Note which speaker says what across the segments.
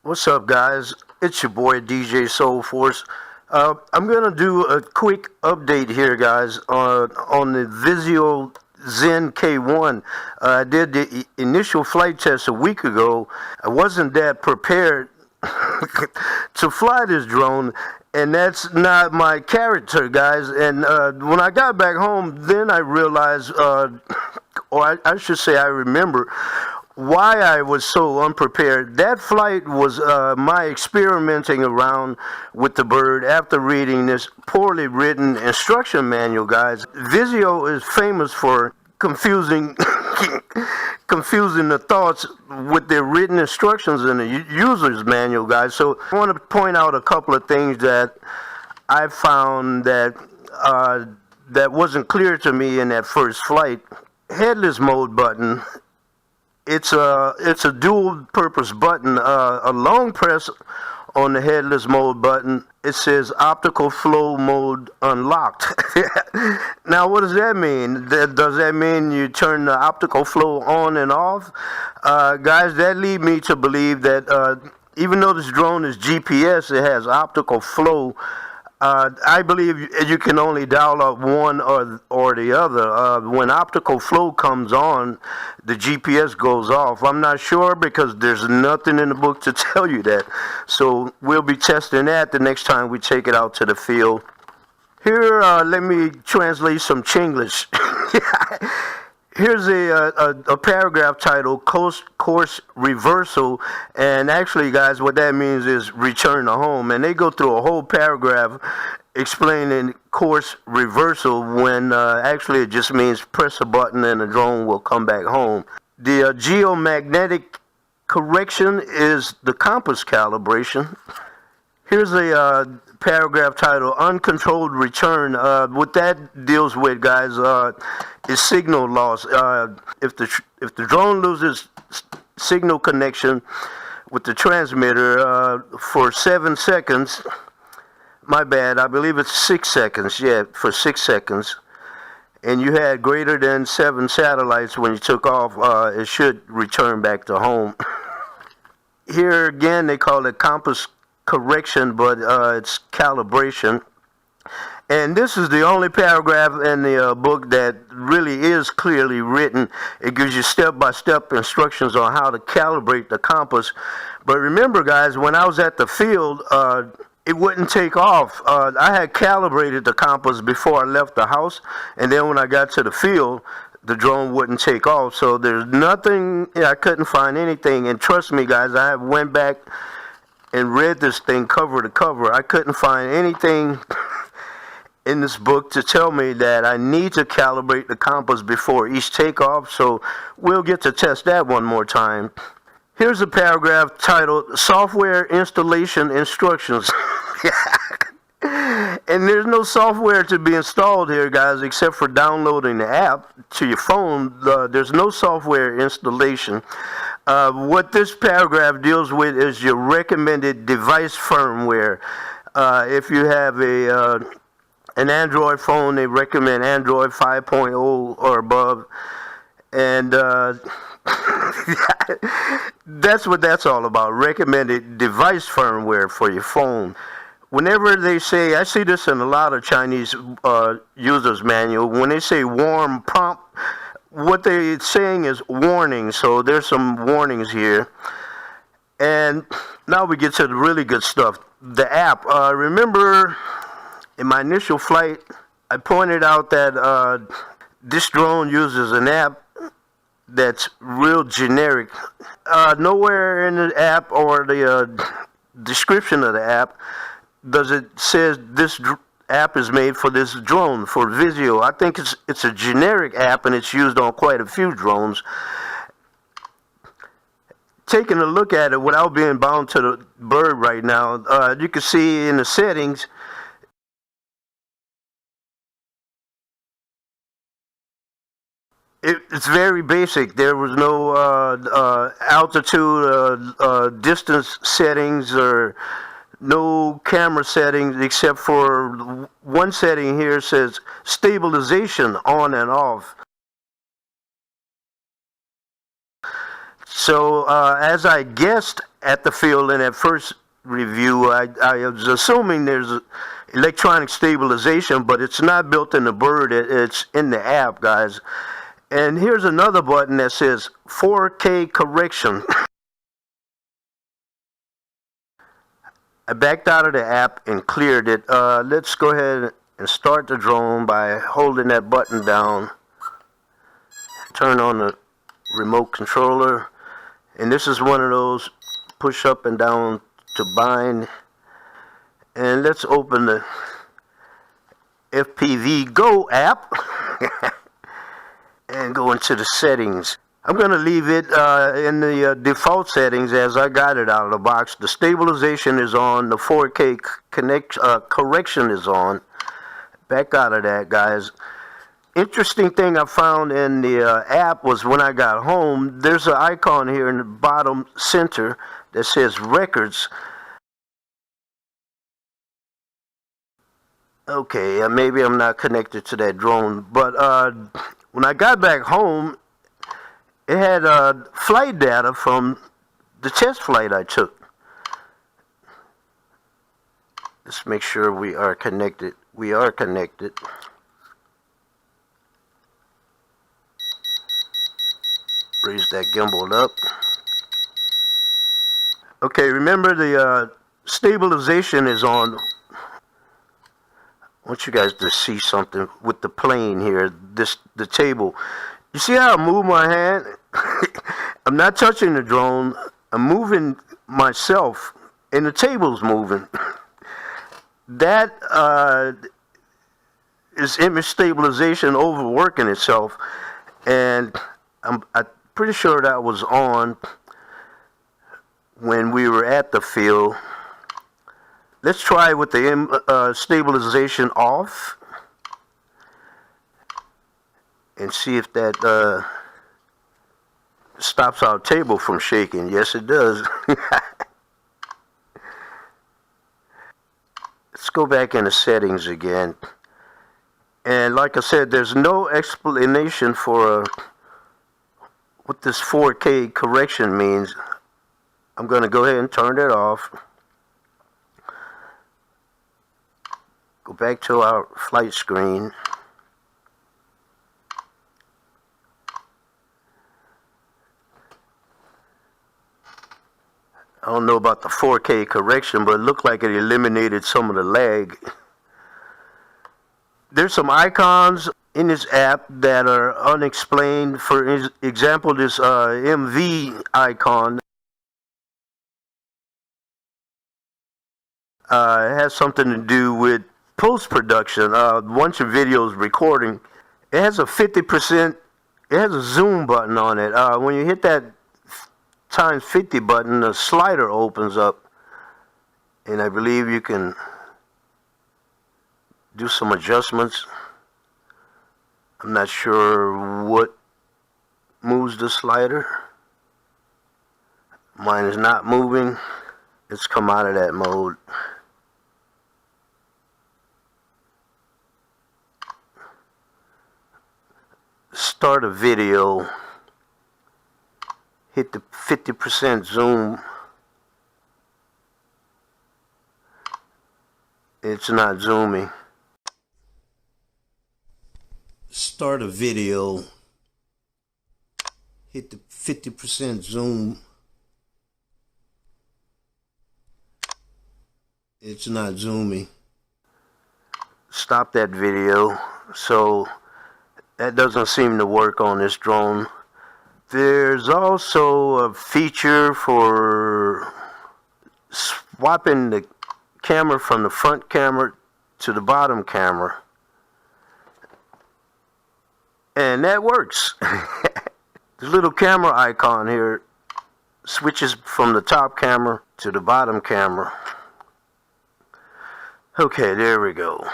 Speaker 1: What's up, guys? It's your boy DJ Soul Force. I'm gonna do a quick update here, guys, on the Visuo ZEN K1. I did the initial flight test a week ago. I wasn't that prepared to fly this drone, and that's not my character, guys. And when I got back home, then I realized, I should say, I remember why I was so unprepared. That flight was my experimenting around with the bird after reading this poorly written instruction manual, guys. Visuo is famous for confusing confusing the thoughts with their written instructions in the user's manual, guys. So I want to point out a couple of things that I found that that wasn't clear to me in that first flight. Headless mode button. It's a dual purpose button. A long press on the headless mode button, it says optical flow mode unlocked. Now, what does that mean? Does that mean you turn the optical flow on and off? Guys, that lead me to believe that even though this drone is GPS, it has optical flow. I believe you can only dial up one or the other. When optical flow comes on, the GPS goes off. I'm not sure because there's nothing in the book to tell you that. So we'll be testing that the next time we take it out to the field. Here, let me translate some Chinglish. Here's a paragraph titled Course Reversal, and actually, guys, what that means is return to home. And they go through a whole paragraph explaining course reversal when actually it just means press a button and the drone will come back home. The geomagnetic correction is the compass calibration. Here's a paragraph titled Uncontrolled Return. What that deals with, guys, is signal loss. If the drone loses signal connection with the transmitter for 7 seconds, my bad, I believe it's 6 seconds, yeah, for 6 seconds, and you had greater than 7 satellites when you took off, it should return back to home. Here again, they call it compass correction, but it's calibration. And this is the only paragraph in the book that really is clearly written. It gives you step-by-step instructions on how to calibrate the compass. But remember, guys, when I was at the field, it wouldn't take off. I had calibrated the compass before I left the house, and then when I got to the field, the drone wouldn't take off. So there's nothing, I couldn't find anything. And trust me, guys, I went back and read this thing cover to cover. I couldn't find anything in this book to tell me that I need to calibrate the compass before each takeoff, so we'll get to test that one more time. Here's a paragraph titled Software Installation Instructions. And there's no software to be installed here, guys, except for downloading the app to your phone. There's no software installation. What this paragraph deals with is your recommended device firmware. If you have an Android phone, they recommend Android 5.0 or above. And that's what that's all about, recommended device firmware for your phone. Whenever they say, I see this in a lot of Chinese users' manual, when they say warm prompt, what they're saying is warning. So there's some warnings here. And now we get to the really good stuff. The app. Remember, in my initial flight, I pointed out that this drone uses an app that's real generic. Nowhere in the app or the description of the app does it says this app is made for this drone, for Visuo. I think it's a generic app and it's used on quite a few drones. Taking a look at it without being bound to the bird right now, you can see in the settings, it's very basic. There was no altitude, distance settings, or no camera settings, except for one setting here says stabilization on and off. So as I guessed at the field in that first review, I was assuming there's electronic stabilization, but it's not built in the bird. It's in the app, guys. And here's another button that says 4K correction. I backed out of the app and cleared it. Let's go ahead and start the drone by holding that button down. Turn on the remote controller. And this is one of those push up and down to bind. And let's open the FPV Go app and go into the settings. I'm going to leave it in the default settings as I got it out of the box. The stabilization is on. The 4K correction is on. Back out of that, guys. Interesting thing I found in the app was when I got home, there's an icon here in the bottom center that says records. Okay, maybe I'm not connected to that drone, but when I got back home, it had flight data from the test flight I took. Let's make sure we are connected. We are connected. Raise that gimbal up. Okay, remember the stabilization is on. I want you guys to see something with the plane here, the table. You see how I move my hand? I'm not touching the drone. I'm moving myself, and the table's moving. That is image stabilization overworking itself, and I'm pretty sure that was on when we were at the field. Let's try with the stabilization off and see if that stops our table from shaking. Yes, it does. Let's go back into settings again. And like I said, there's no explanation for what this 4K correction means. I'm going to go ahead and turn it off. Go back to our flight screen. I don't know about the 4K correction, but it looked like it eliminated some of the lag. There's some icons in this app that are unexplained. For example, this MV icon. It has something to do with post-production. Once your video is recording, it has a 50%, it has a zoom button on it. When you hit that times 50 button, the slider opens up, and I believe you can do some adjustments. I'm not sure what moves the slider. Mine is not moving. Let's come out of that mode. Start a video, hit the 50% zoom. It's not zooming. Start a video, hit the 50% zoom. It's not zooming. Stop that video. So that doesn't seem to work on this drone. There's also a feature for swapping the camera from the front camera to the bottom camera. And that works. The little camera icon here switches from the top camera to the bottom camera. Okay, there we go.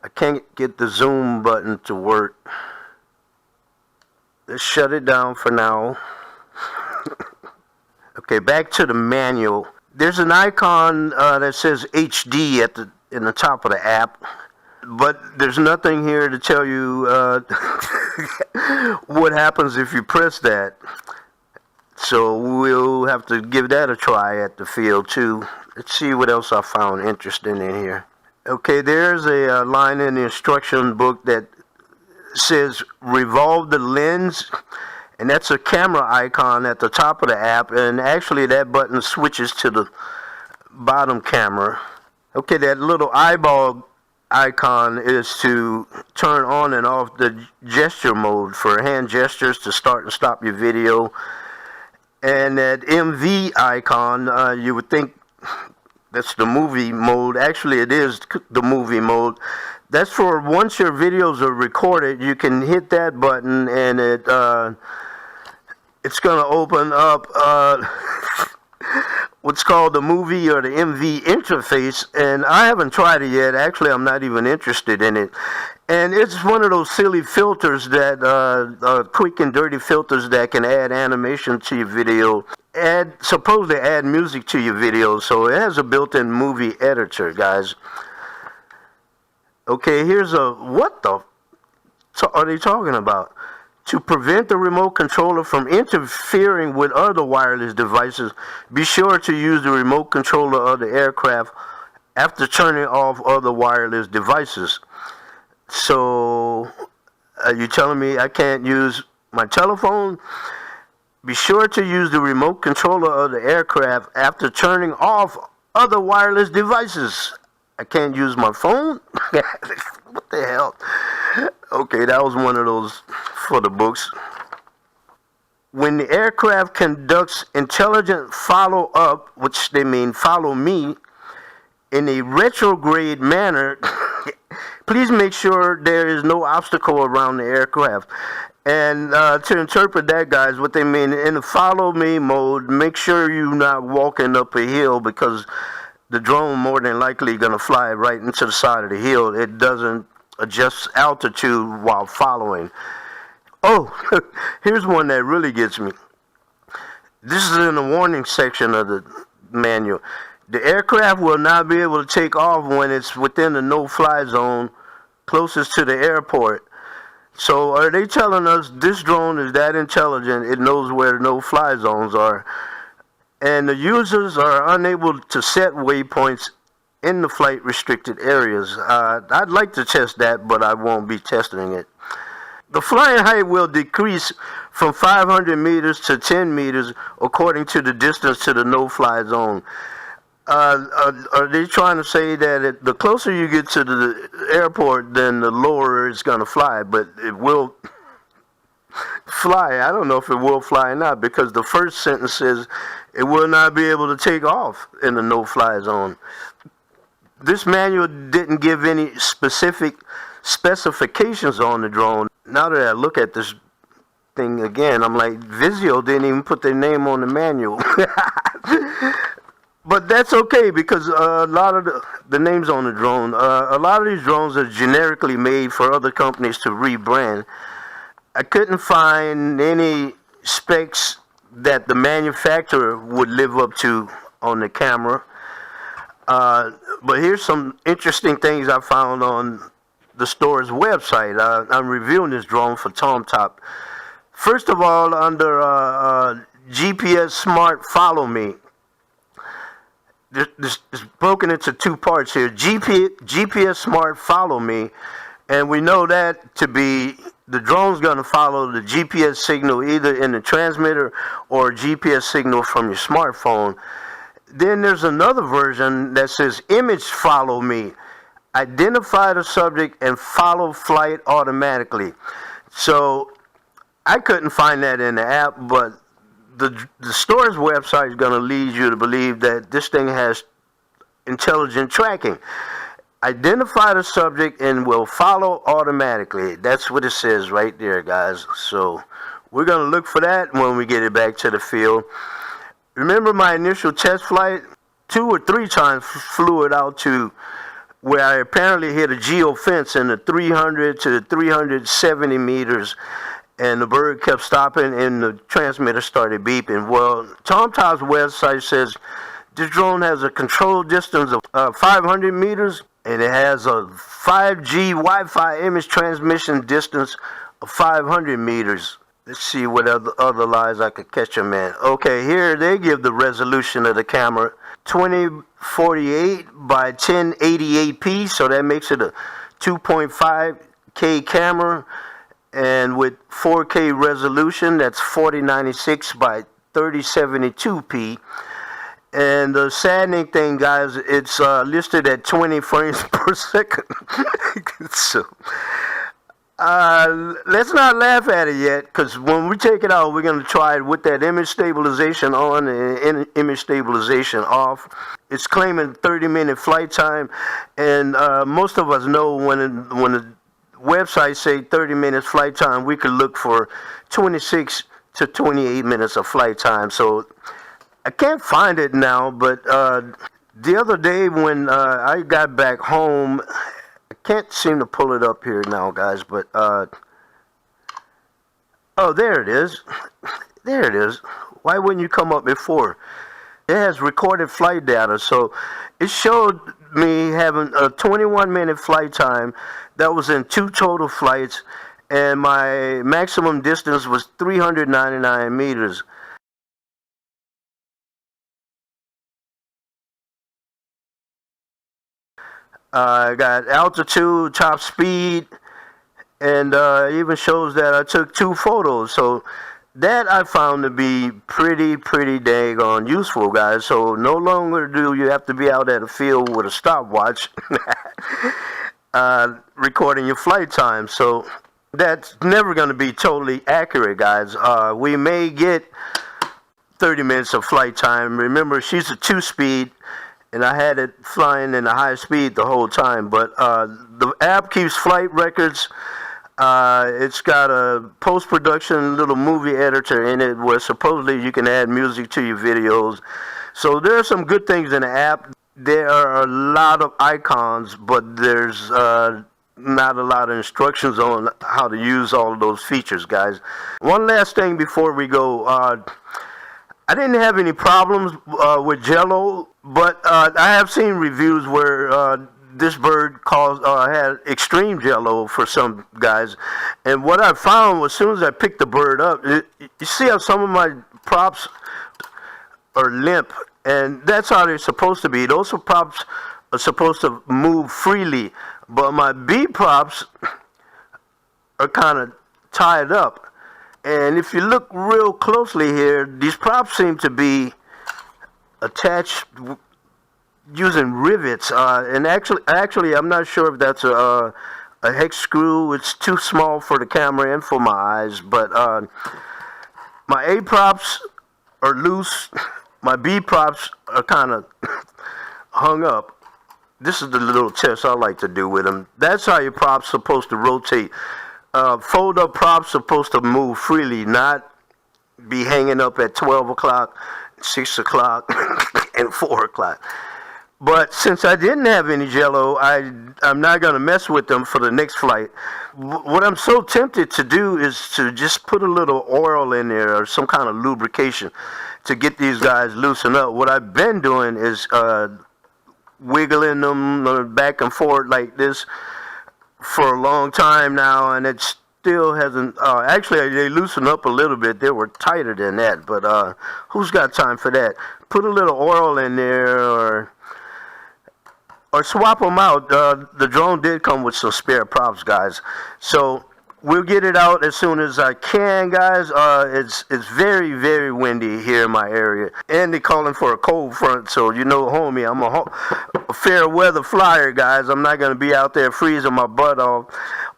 Speaker 1: I can't get the zoom button to work. Let's shut it down for now. Okay, back to the manual. There's an icon that says HD in the top of the app. But there's nothing here to tell you what happens if you press that. So we'll have to give that a try at the field too. Let's see what else I found interesting in here. Okay, there's a line in the instruction book that says revolve the lens, and that's a camera icon at the top of the app, and actually that button switches to the bottom camera. Okay, that little eyeball icon is to turn on and off the gesture mode for hand gestures to start and stop your video. And that MV icon, you would think that's the movie mode. Actually, it is the movie mode. That's for once your videos are recorded, you can hit that button and it's going to open up what's called the movie or the MV interface, and I haven't tried it yet. Actually, I'm not even interested in it. And it's one of those silly filters that, quick and dirty filters that can add animation to your video, supposedly add music to your video. So it has a built-in movie editor, guys. Okay, here's what the are they talking about? To prevent the remote controller from interfering with other wireless devices, be sure to use the remote controller of the aircraft after turning off other wireless devices. So, are you telling me I can't use my telephone? Be sure to use the remote controller of the aircraft after turning off other wireless devices. I can't use my phone? What the hell? Okay, that was one of those for the books. When the aircraft conducts intelligent follow-up, which they mean follow me, in a retrograde manner, please make sure there is no obstacle around the aircraft. And to interpret that, guys, what they mean, in the follow me mode, make sure you're not walking up a hill, because the drone more than likely going to fly right into the side of the hill. It doesn't adjust altitude while following. Oh, here's one that really gets me. This is in the warning section of the manual. The aircraft will not be able to take off when it's within the no-fly zone closest to the airport. So are they telling us this drone is that intelligent, it knows where the no-fly zones are? And the users are unable to set waypoints in the flight restricted areas. I'd like to test that, but I won't be testing it. The flying height will decrease from 500 meters to 10 meters according to the distance to the no-fly zone. Are they trying to say that the closer you get to the airport, then the lower it's going to fly? But it will fly. I don't know if it will fly or not, because the first sentence says it will not be able to take off in the no-fly zone. This manual didn't give any specific specifications on the drone. Now that I look at this thing again, I'm like, Visuo didn't even put their name on the manual. But that's okay, because a lot of the names on the drone, a lot of these drones are generically made for other companies to rebrand. I couldn't find any specs that the manufacturer would live up to on the camera. But here's some interesting things I found on the store's website. I'm reviewing this drone for TomTop. First of all, under GPS Smart Follow Me, this is broken into two parts here. GPS Smart Follow Me, and we know that to be the drone's going to follow the GPS signal either in the transmitter or GPS signal from your smartphone. Then there's another version that says Image Follow Me. Identify the subject and follow flight automatically. So I couldn't find that in the app, but the store's website is going to lead you to believe that this thing has intelligent tracking. Identify the subject and will follow automatically. That's what it says right there, guys. So we're going to look for that when we get it back to the field. Remember my initial test flight? 2 or 3 times flew it out to where I apparently hit a geofence in the 300 to 370 meters, and the bird kept stopping and the transmitter started beeping. Well, TomTop's website says this drone has a control distance of 500 meters, and it has a 5G Wi-Fi image transmission distance of 500 meters. Let's see what other lies I could catch them in. Okay, here they give the resolution of the camera, 2048 by 1080p, so that makes it a 2.5K camera, and with 4K resolution, that's 4096 by 3072p. And the saddening thing, guys, it's listed at 20 frames per second. So, let's not laugh at it yet, because when we take it out, we're going to try it with that image stabilization on and image stabilization off. It's claiming 30-minute flight time, and most of us know when the websites say 30 minutes flight time, we could look for 26 to 28 minutes of flight time. So I can't find it now, but the other day when I got back home, I can't seem to pull it up here now, guys, but oh, there it is. There it is. Why wouldn't you come up before? It has recorded flight data, so it showed me having a 21-minute flight time. That was in 2 total flights, and my maximum distance was 399 meters. I got altitude, top speed, and even shows that I took 2 photos. So that I found to be pretty daggone useful, guys. So no longer do you have to be out at a field with a stopwatch recording your flight time. So that's never going to be totally accurate, guys. We may get 30 minutes of flight time. Remember, she's a 2-speed. And I had it flying in a high speed the whole time. But the app keeps flight records. It's got a post-production little movie editor in it where supposedly you can add music to your videos. So there are some good things in the app. There are a lot of icons, but there's not a lot of instructions on how to use all of those features, guys. One last thing before we go. I didn't have any problems with Jello, but I have seen reviews where this bird had extreme Jello for some guys. And what I found was, as soon as I picked the bird up, you see how some of my props are limp, and that's how they're supposed to be. Those props are supposed to move freely, but my B props are kind of tied up. And if you look real closely here, these props seem to be attached using rivets. And actually, I'm not sure if that's a hex screw. It's too small for the camera and for my eyes. But my A props are loose. My B props are kind of hung up. This is the little test I like to do with them. That's how your prop's supposed to rotate. Fold-up props supposed to move freely, not be hanging up at 12 o'clock, 6 o'clock, and 4 o'clock. But since I didn't have any Jello, I'm not going to mess with them for the next flight. What I'm so tempted to do is to just put a little oil in there or some kind of lubrication to get these guys loosened up. What I've been doing is wiggling them back and forth like this for a long time now, and it still hasn't. Actually, they loosened up a little bit. They were tighter than that, but who's got time for that? Put a little oil in there, or swap them out. The drone did come with some spare props, guys. So we'll get it out as soon as I can, guys. It's very windy here in my area, and they're calling for a cold front. So you know, homie, I'm a fair weather flyer, guys. I'm not gonna be out there freezing my butt off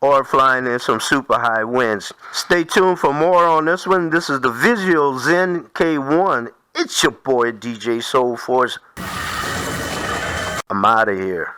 Speaker 1: or flying in some super high winds. Stay tuned for more on this one. This is the Visuo ZEN K1. It's your boy DJ Soul Force. I'm out of here.